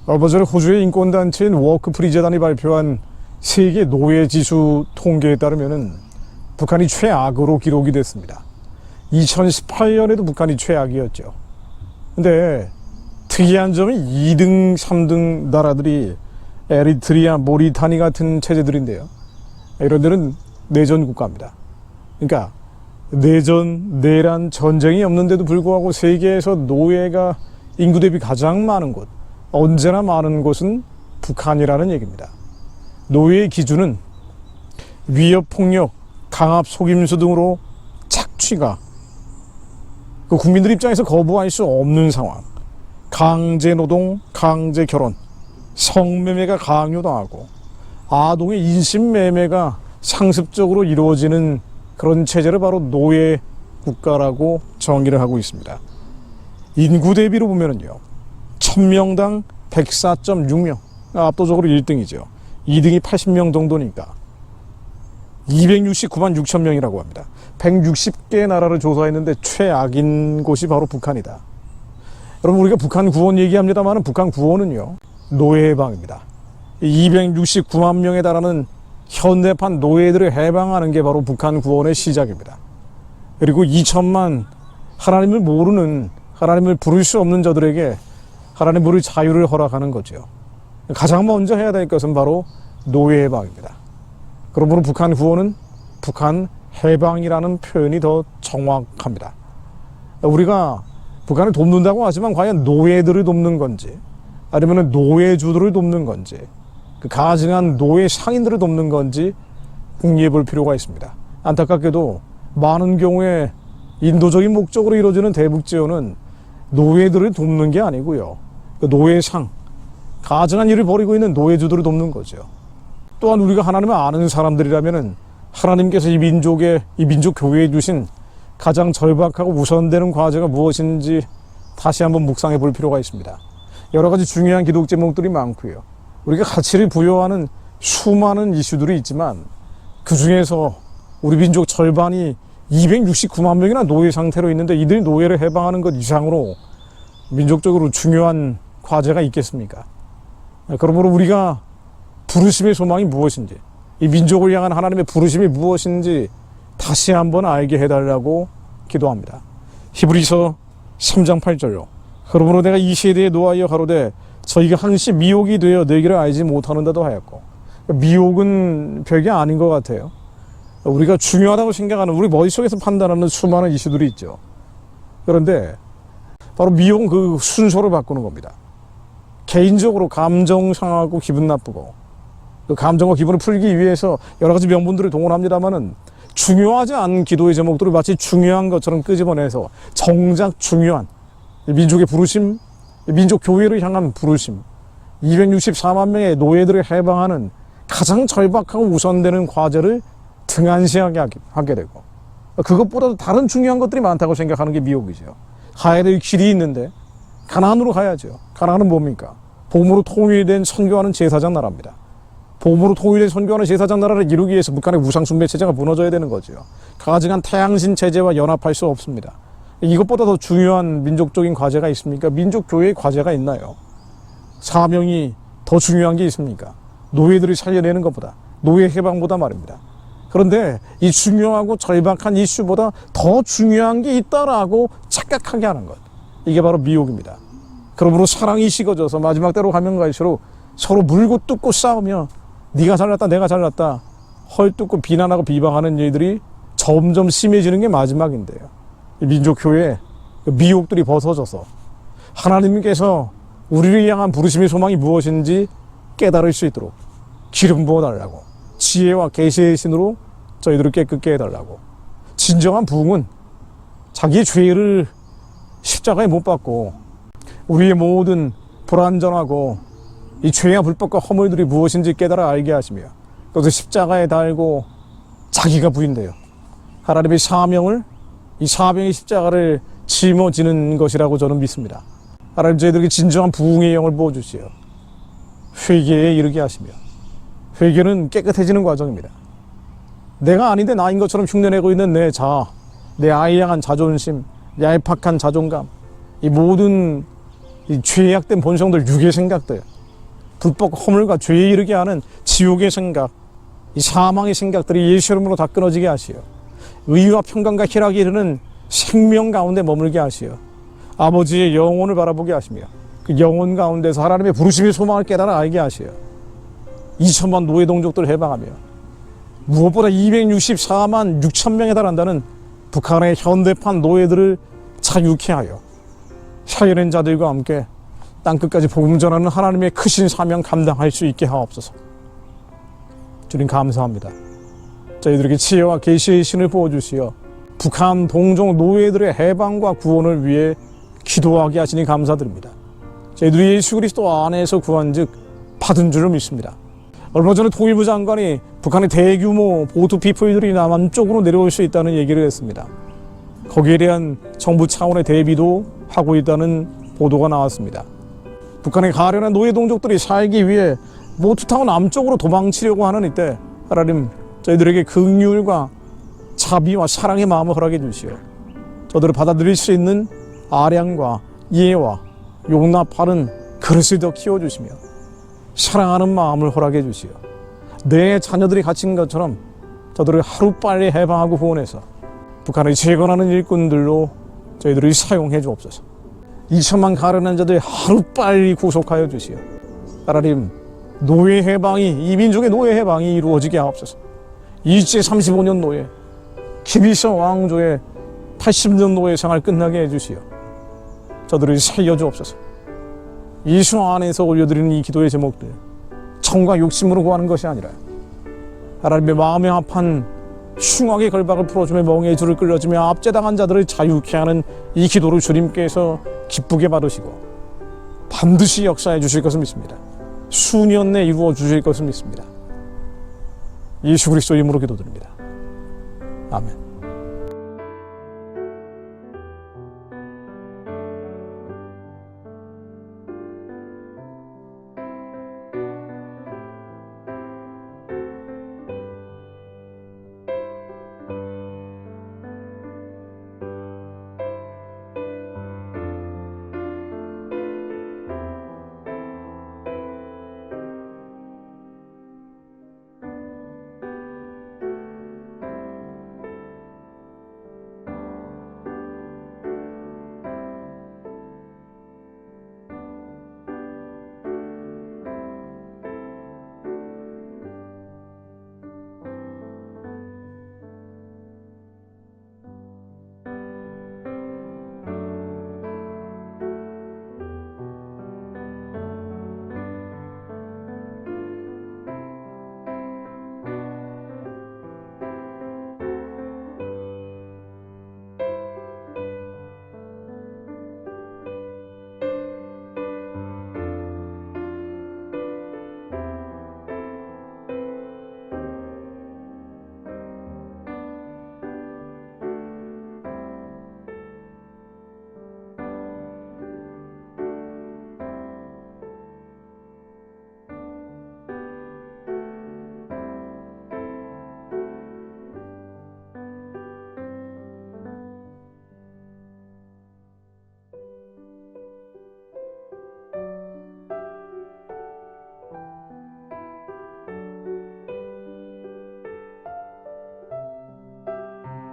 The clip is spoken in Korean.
얼마 전에 호주의 인권단체인 워크프리재단이 발표한 세계 노예지수 통계에 따르면 북한이 최악으로 기록이 됐습니다. 2018년에도 북한이 최악이었죠. 근데 특이한 점이 2등, 3등 나라들이 에리트리아, 모리타니 같은 체제들인데요. 이런 데는 내전 국가입니다. 그러니까 내란, 전쟁이 없는데도 불구하고 세계에서 노예가 인구 대비 가장 많은 곳, 언제나 많은 곳은 북한이라는 얘기입니다. 노예의 기준은 위협, 폭력, 강압, 속임수 등으로 착취가 국민들 입장에서 거부할 수 없는 상황, 강제 노동, 강제 결혼, 성매매가 강요당하고 아동의 인신매매가 상습적으로 이루어지는 그런 체제를 바로 노예 국가라고 정의를 하고 있습니다. 인구 대비로 보면은요, 1000명당 104.6명, 압도적으로 1등이죠. 2등이 80명 정도니까 269만 6천 명이라고 합니다. 160개 나라를 조사했는데 최악인 곳이 바로 북한이다. 여러분, 우리가 북한 구원 얘기합니다만 북한 구원은요, 노예 해방입니다. 269만 명에 달하는 현대판 노예들을 해방하는 게 바로 북한 구원의 시작입니다. 그리고 2천만 하나님을 모르는, 하나님을 부를 수 없는 저들에게 하나님 부를 자유를 허락하는 거죠. 가장 먼저 해야 될 것은 바로 노예 해방입니다. 그러므로 북한 구원은 북한 해방이라는 표현이 더 정확합니다. 우리가 북한을 돕는다고 하지만 과연 노예들을 돕는 건지, 아니면 노예주들을 돕는 건지, 그 가증한 노예 상인들을 돕는 건지 궁리해 볼 필요가 있습니다. 안타깝게도 많은 경우에 인도적인 목적으로 이루어지는 대북 지원은 노예들을 돕는 게 아니고요, 그 노예상, 가증한 일을 벌이고 있는 노예주들을 돕는 거죠. 또한 우리가 하나님을 아는 사람들이라면 하나님께서 이 민족 교회에 주신 가장 절박하고 우선되는 과제가 무엇인지 다시 한번 묵상해 볼 필요가 있습니다. 여러 가지 중요한 기독 제목들이 많고요, 우리가 가치를 부여하는 수많은 이슈들이 있지만 그 중에서 우리 민족 절반이 269만 명이나 노예 상태로 있는데 이들이 노예를 해방하는 것 이상으로 민족적으로 중요한 과제가 있겠습니까? 그러므로 우리가 부르심의 소망이 무엇인지, 이 민족을 향한 하나님의 부르심이 무엇인지 다시 한번 알게 해달라고 기도합니다. 히브리서 3장 8절로 그러므로 내가 이 세대에 노하여 가로되 저희가 항시 미혹이 되어 너희를 알지 못하는다도 하였고, 미혹은 별게 아닌 것 같아요. 우리가 중요하다고 생각하는, 우리 머릿속에서 판단하는 수많은 이슈들이 있죠. 그런데 바로 미혹은 그 순서를 바꾸는 겁니다. 개인적으로 감정 상하고 기분 나쁘고 그 감정과 기분을 풀기 위해서 여러 가지 명분들을 동원합니다만은 중요하지 않은 기도의 제목들을 마치 중요한 것처럼 끄집어내서 정작 중요한 민족의 부르심, 민족 교회를 향한 부르심, 264만 명의 노예들을 해방하는 가장 절박하고 우선되는 과제를 등한시하게 하게 되고, 그것보다도 다른 중요한 것들이 많다고 생각하는 게 미혹이죠. 가야 될 길이 있는데 가나안으로 가야죠. 가나안은 뭡니까? 복음으로 통일된 선교하는 제사장 나라입니다. 복음으로 통일된 선교하는 제사장 나라를 이루기 위해서 북한의 우상숭배 체제가 무너져야 되는 거죠. 가증한 태양신 체제와 연합할 수 없습니다. 이것보다 더 중요한 민족적인 과제가 있습니까? 민족교회의 과제가 있나요? 사명이 더 중요한 게 있습니까? 노예들을 살려내는 것보다, 노예 해방보다 말입니다. 그런데 이 중요하고 절박한 이슈보다 더 중요한 게 있다라고 착각하게 하는 것, 이게 바로 미혹입니다. 그러므로 사랑이 식어져서 마지막 때로 가면 갈수록 서로 물고 뜯고 싸우며 네가 잘났다 내가 잘났다 헐뜯고 비난하고 비방하는 일들이 점점 심해지는 게 마지막인데요. 이 민족교회에 미혹들이 벗어져서 하나님께서 우리를 향한 부르심의 소망이 무엇인지 깨달을 수 있도록 기름 부어달라고, 지혜와 계시의 신으로 저희들을 깨끗게 해달라고. 진정한 부흥은 자기의 죄를 십자가에 못 박고 우리의 모든 불완전하고 이 죄와 불법과 허물들이 무엇인지 깨달아 알게 하시며 그것을 십자가에 달고 자기가 부인돼요. 하나님의 사명을, 이 사명의 십자가를 짊어지는 것이라고 저는 믿습니다. 하나님, 저희들에게 진정한 부흥의 영을 부어주시어 회개에 이르게 하시며, 회개는 깨끗해지는 과정입니다. 내가 아닌데 나인 것처럼 흉내내고 있는 내 자아, 내 아이 향한 자존심, 얄팍한 자존감, 이 모든 이 죄악된 본성들, 육의 생각들, 불법 허물과 죄에 이르게 하는 지옥의 생각, 이 사망의 생각들이 예수 이름으로 다 끊어지게 하시어 의와 평강과 희락이 이르는 생명 가운데 머물게 하시어 아버지의 영혼을 바라보게 하시며 그 영혼 가운데서 하나님의 부르심의 소망을 깨달아 알게 하시어 2천만 노예 동족들을 해방하며 무엇보다 264만 6천 명에 달한다는 북한의 현대판 노예들을 자유케 하여 사연한 자들과 함께 땅끝까지 복음 전하는 하나님의 크신 사명 감당할 수 있게 하옵소서. 주님 감사합니다. 저희들에게 지혜와 계시의 신을 부어주시어 북한 동족 노예들의 해방과 구원을 위해 기도하게 하시니 감사드립니다. 저희들이 예수 그리스도 안에서 구한즉 받은 줄을 믿습니다. 얼마 전에 통일부 장관이 북한의 대규모 보트 피플들이 남한쪽으로 내려올 수 있다는 얘기를 했습니다. 거기에 대한 정부 차원의 대비도 하고 있다는 보도가 나왔습니다. 북한의 가련한 노예 동족들이 살기 위해 보트 타고 남쪽으로 도망치려고 하는 이때 하나님 저희들에게 긍휼과 자비와 사랑의 마음을 허락해 주시오. 저들을 받아들일 수 있는 아량과 이해와 용납하는 그릇을 더 키워주시며 사랑하는 마음을 허락해 주시오. 내 자녀들이 갇힌 것처럼 저들을 하루빨리 해방하고 구원해서 북한을 재건하는 일꾼들로 저희들을 사용해 주옵소서. 2천만 가련한 자들 하루빨리 구속하여 주시오. 하나님 노예 해방이 이 민족의 노예 해방이 이루어지게 하옵소서. 일제 35년 노예 기비서 왕조의 80년 노예 생활 끝나게 해주시오. 저들을 살려주옵소서. 예수 안에서 올려드리는 이 기도의 제목들 정과 욕심으로 구하는 것이 아니라 하나님의 마음에 합한 흉악의 걸박을 풀어주며 멍에의 줄을 끌어주며 압제당한 자들을 자유케 하는 이 기도를 주님께서 기쁘게 받으시고 반드시 역사해 주실 것을 믿습니다. 수년 내 이루어 주실 것을 믿습니다. 예수 그리스도 이름으로 기도드립니다. 아멘.